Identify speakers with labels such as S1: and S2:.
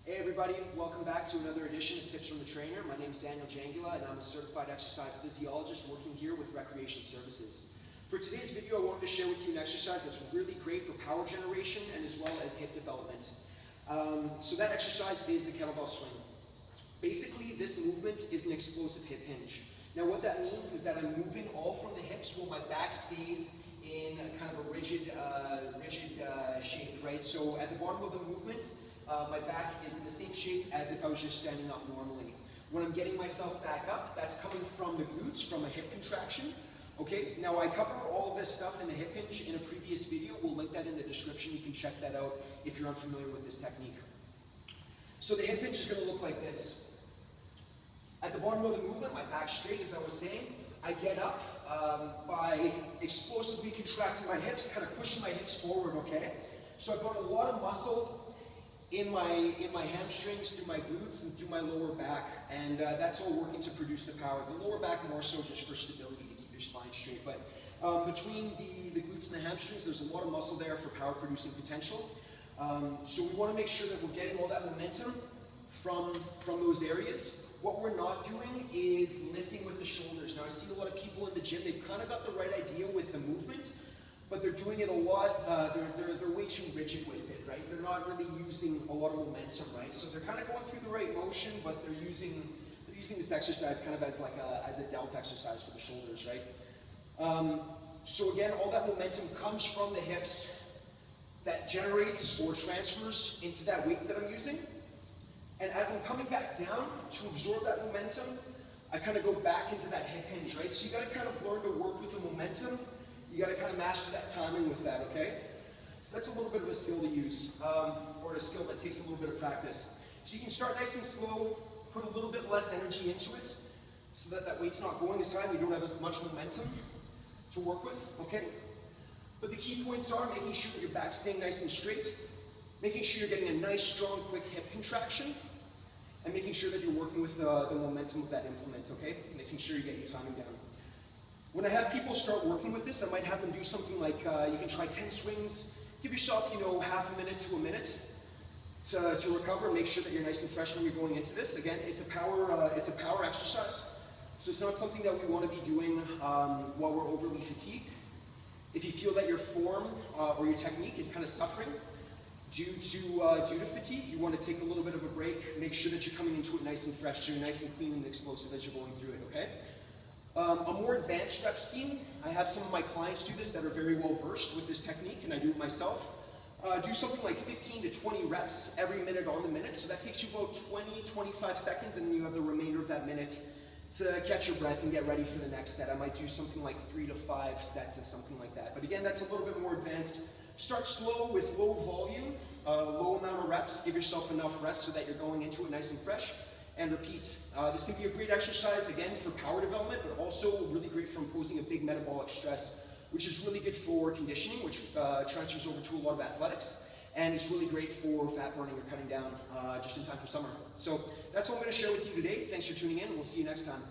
S1: Hey everybody, welcome back to another edition of Tips from the Trainer. My name is Daniel Jangula and I'm a certified exercise physiologist working here with Recreation Services. For today's video, I wanted to share with you an exercise that's really great for power generation and as well as hip development. So that exercise is the kettlebell swing. Basically, this movement is an explosive hip hinge. Now what that means is that I'm moving all from the hips while my back stays in kind of a rigid shape, right? So at the bottom of the movement, my back is in the same shape as if I was just standing up normally. When I'm getting myself back up, that's coming from the glutes, from a hip contraction. Okay, now I cover all of this stuff in the hip hinge in a previous video. We'll link that in the description. You can check that out if you're unfamiliar with this technique. So the hip hinge is going to look like this. At the bottom of the movement, my back straight, as I was saying. I get up by explosively contracting my hips, kind of pushing my hips forward, okay? So I've got a lot of muscle in my hamstrings, through my glutes, and through my lower back, and that's all working to produce the power. The lower back more so just for stability, to keep your spine straight, but between the glutes and the hamstrings, there's a lot of muscle there for power producing potential. So we want to make sure that we're getting all that momentum from those areas. What we're not doing is lifting with the shoulders. Now I see a lot of people in the gym, they've kind of got the right idea with the movement, but they're doing it a lot, they're way too rigid with it, right? They're not really using a lot of momentum, right? So they're kind of going through the right motion, but they're using this exercise kind of as like a delt exercise for the shoulders, right? So again, all that momentum comes from the hips that generates or transfers into that weight that I'm using. And as I'm coming back down to absorb that momentum, I kind of go back into that hip hinge, right? So you got to kind of learn to work with the momentum. You got to kind of master that timing with that, okay? So that's a little bit of a skill to use, or a skill that takes a little bit of practice. So you can start nice and slow, put a little bit less energy into it, so that that weight's not going aside, you don't have as much momentum to work with, okay? But the key points are making sure that your back's staying nice and straight, making sure you're getting a nice, strong, quick hip contraction, and making sure that you're working with the momentum of that implement, okay? Making sure you get your timing down. When I have people start working with this, I might have them do something like, you can try 10 swings, give yourself, half a minute to a minute to recover, and make sure that you're nice and fresh when you're going into this. Again, it's a power exercise, so it's not something that we want to be doing while we're overly fatigued. If you feel that your form or your technique is kind of suffering due to fatigue, you want to take a little bit of a break, make sure that you're coming into it nice and fresh, so you're nice and clean and explosive as you're going through it, okay? A more advanced rep scheme, I have some of my clients do this that are very well versed with this technique, and I do it myself. Do something like 15 to 20 reps every minute on the minute, so that takes you about 20-25 seconds, and then you have the remainder of that minute to catch your breath and get ready for the next set. I might do something like 3 to 5 sets of something like that, but again, that's a little bit more advanced. Start slow with low volume, low amount of reps, give yourself enough rest so that you're going into it nice and fresh, and repeat. This can be a great exercise, again, for power development, but also really great for imposing a big metabolic stress, which is really good for conditioning, which transfers over to a lot of athletics, and it's really great for fat burning or cutting down just in time for summer. So that's all I'm going to share with you today. Thanks for tuning in, and we'll see you next time.